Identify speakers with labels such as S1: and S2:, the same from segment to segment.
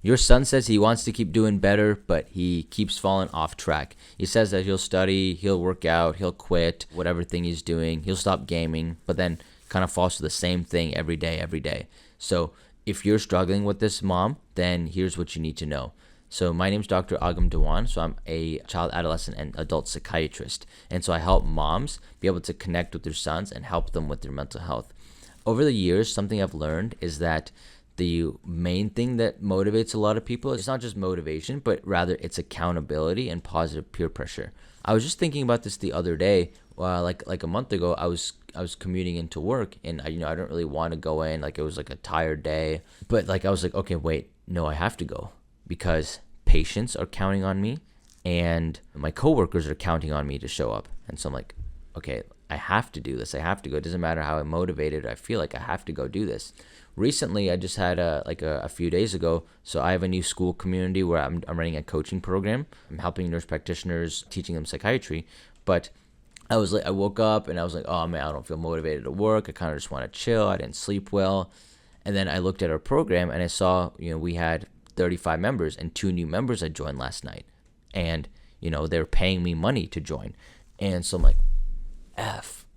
S1: Your son says he wants to keep doing better, but he keeps falling off track. He says that he'll study, he'll work out, he'll quit whatever thing he's doing, he'll stop gaming, but then kind of falls to the same thing every day, every day. So if you're struggling with this, mom, then here's what you need to know. So my name is Dr. Agam Dewan. So I'm a child, adolescent, and adult psychiatrist. And so I help moms be able to connect with their sons and help them with their mental health. Over the years, something I've learned is that the main thing that motivates a lot of people is not just motivation, but rather it's accountability and positive peer pressure. I was just thinking about this the other day. Like a month ago, I was commuting into work, and I don't really want to go in. Like, it was like a tired day, but like I was like, okay, wait, no, I have to go because patients are counting on me, and my coworkers are counting on me to show up. And so I'm like, okay, I have to do this. I have to go. It doesn't matter how motivated I feel, like I have to go do this. Recently, I just had a few days ago. So I have a new school community where I'm running a coaching program. I'm helping nurse practitioners, teaching them psychiatry. But I woke up and I was like, oh man, I don't feel motivated to work. I kind of just want to chill. I didn't sleep well. And then I looked at our program and I saw, we had 35 members and 2 new members had joined last night. And, they're paying me money to join. And so I'm like,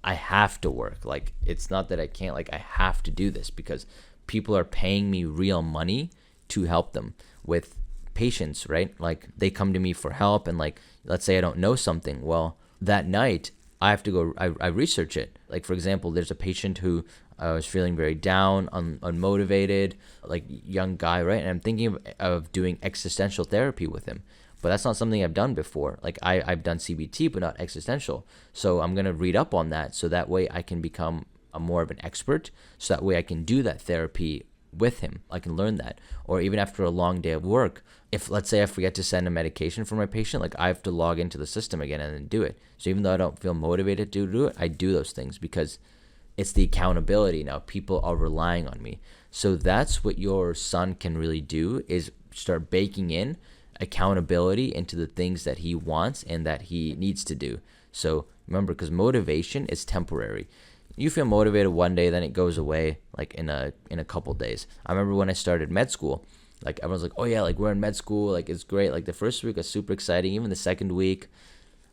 S1: I have to work. Like, it's not that I can't, like, I have to do this because people are paying me real money to help them with patients, right? Like, they come to me for help, and like, let's say I don't know something. Well, that night I have to go, I research it. Like, for example, there's a patient who was feeling very down, unmotivated, like young guy, right? And I'm thinking of doing existential therapy with him. But that's not something I've done before. Like, I've done CBT, but not existential. So I'm going to read up on that so that way I can become more of an expert. So that way I can do that therapy with him. I can learn that. Or even after a long day of work, if let's say I forget to send a medication for my patient, like I have to log into the system again and then do it. So even though I don't feel motivated to do it, I do those things because it's the accountability. Now people are relying on me. So that's what your son can really do, is start baking in accountability into the things that he wants and that he needs to do. So remember, because motivation is temporary. You feel motivated one day, then it goes away like in a couple days. I remember when I started med school, like everyone's like, oh yeah, like we're in med school, like it's great. Like the first week was super exciting, even the second week.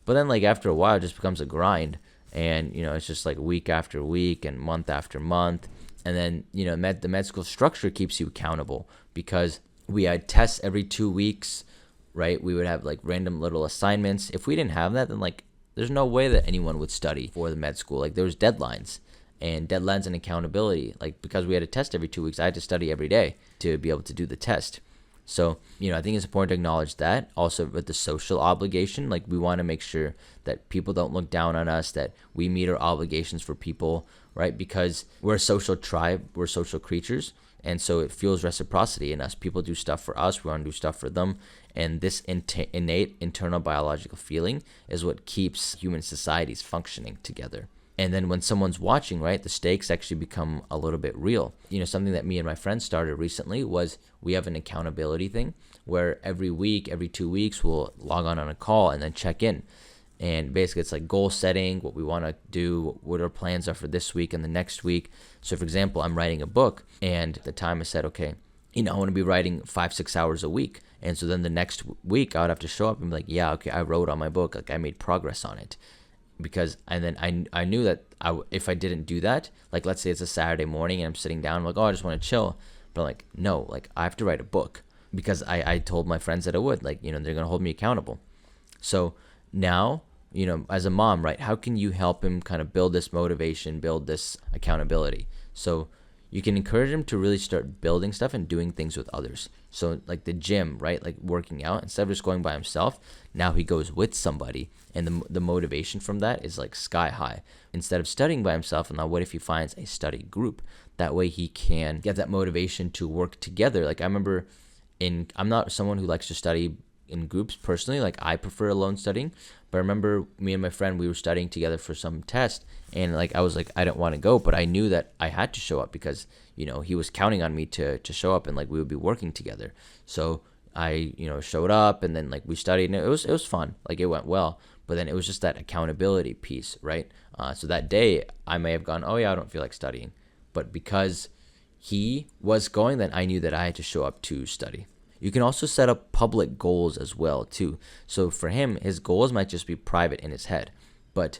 S1: But then like after a while, it just becomes a grind. And, it's just like week after week and month after month. And then, the med school structure keeps you accountable because we had tests every 2 weeks, right? We would have like random little assignments. If we didn't have that, then like there's no way that anyone would study for the med school. Like there was deadlines and accountability. Like because we had a test every 2 weeks, I had to study every day to be able to do the test. So, I think it's important to acknowledge that. Also with the social obligation, like we want to make sure that people don't look down on us, that we meet our obligations for people, right? Because we're a social tribe, we're social creatures. And so it fuels reciprocity in us. People do stuff for us, we want to do stuff for them. And this innate internal biological feeling is what keeps human societies functioning together. And then when someone's watching, right, the stakes actually become a little bit real. Something that me and my friends started recently was we have an accountability thing where every week, every 2 weeks, we'll log on a call and then check in. And basically it's like goal setting, what we want to do, what our plans are for this week and the next week. So for example, I'm writing a book, and at the time I said, okay, I want to be writing 5-6 hours a week. And so then the next week I would have to show up and be like, yeah, okay, I wrote on my book, like I made progress on it. And then I knew that if I didn't do that, like let's say it's a Saturday morning and I'm sitting down, I'm like, oh, I just want to chill. But I'm like, no, like I have to write a book because I told my friends that I would, like, they're going to hold me accountable. So now, as a mom, right, how can you help him kind of build this motivation, build this accountability? So you can encourage him to really start building stuff and doing things with others. So like the gym, right, like working out, instead of just going by himself, now he goes with somebody, and the motivation from that is like sky high. Instead of studying by himself, now what if he finds a study group? That way he can get that motivation to work together. Like I remember I'm not someone who likes to study in groups personally, like I prefer alone studying. But I remember me and my friend, we were studying together for some test, and like I was like, I didn't want to go, but I knew that I had to show up because he was counting on me to show up, and like we would be working together. So I showed up, and then like we studied, and it was fun, like it went well. But then it was just that accountability piece, right? So that day I may have gone, oh yeah, I don't feel like studying, but because he was going, then I knew that I had to show up to study. You can also set up public goals as well too. So for him, his goals might just be private in his head, but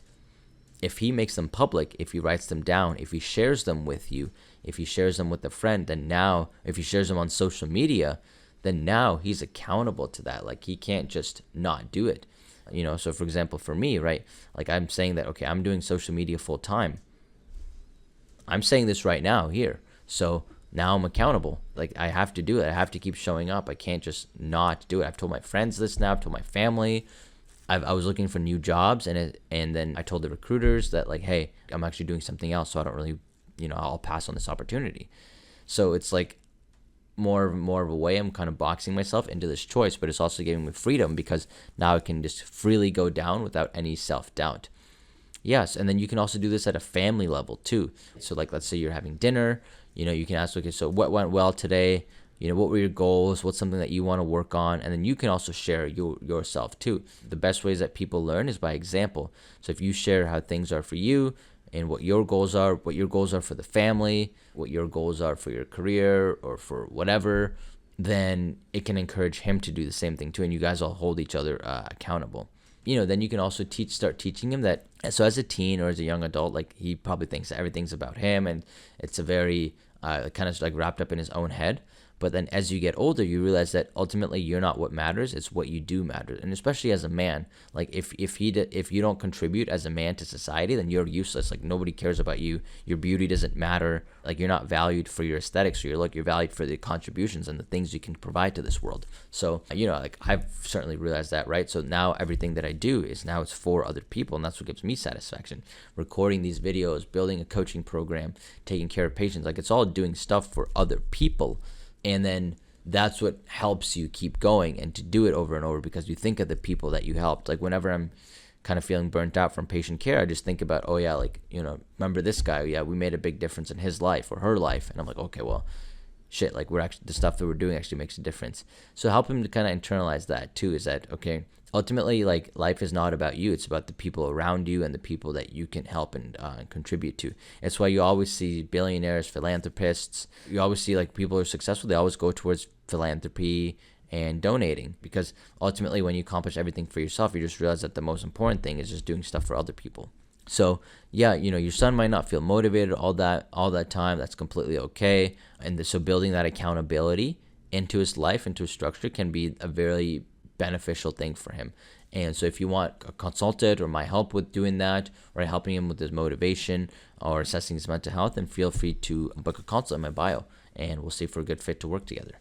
S1: if he makes them public, if he writes them down, if he shares them with you, if he shares them with a friend, then now, if he shares them on social media, then now he's accountable to that. Like, he can't just not do it. So for example, for me, right, like I'm saying that, okay, I'm doing social media full time. I'm saying this right now here. So now I'm accountable. Like, I have to do it. I have to keep showing up. I can't just not do it. I've told my friends this now. I've told my family. I was looking for new jobs, and then I told the recruiters that, like, hey, I'm actually doing something else, so I don't really, I'll pass on this opportunity. So it's like more of a way I'm kind of boxing myself into this choice, but it's also giving me freedom because now I can just freely go down without any self-doubt. Yes, and then you can also do this at a family level too. So like, let's say you're having dinner, you can ask, okay, so what went well today? What were your goals? What's something that you want to work on? And then you can also share yourself too. The best ways that people learn is by example. So if you share how things are for you and what your goals are for the family, what your goals are for your career or for whatever, then it can encourage him to do the same thing too. And you guys all hold each other accountable. Then you can also start teaching him that. So as a teen or as a young adult, like, he probably thinks that everything's about him, and it's a very kind of like wrapped up in his own head. But then as you get older, you realize that ultimately you're not what matters. It's what you do matter. And especially as a man, like if you don't contribute as a man to society, then you're useless. Like, nobody cares about you. Your beauty doesn't matter. Like, you're not valued for your aesthetics. Or you're valued for the contributions and the things you can provide to this world. So, like, I've certainly realized that, right? So now everything that I do it's for other people. And that's what gives me satisfaction. Recording these videos, building a coaching program, taking care of patients. Like, it's all doing stuff for other people. And then that's what helps you keep going and to do it over and over, because you think of the people that you helped. Like, whenever I'm kind of feeling burnt out from patient care, I just think about, oh yeah, like, remember this guy? Yeah, we made a big difference in his life or her life. And I'm like, okay, well, shit, like, the stuff that we're doing actually makes a difference. So help him to kind of internalize that too, is that, okay, ultimately, like, life is not about you. It's about the people around you and the people that you can help and contribute to. It's why you always see billionaires, philanthropists. You always see, like, people who are successful, they always go towards philanthropy and donating, because ultimately when you accomplish everything for yourself, you just realize that the most important thing is just doing stuff for other people. So yeah, your son might not feel motivated all that time. That's completely okay. And so building that accountability into his life, into his structure, can be a very beneficial thing for him. And so if you want a consultant or my help with doing that, or helping him with his motivation or assessing his mental health, then feel free to book a consult in my bio, and we'll see if we're a good fit to work together.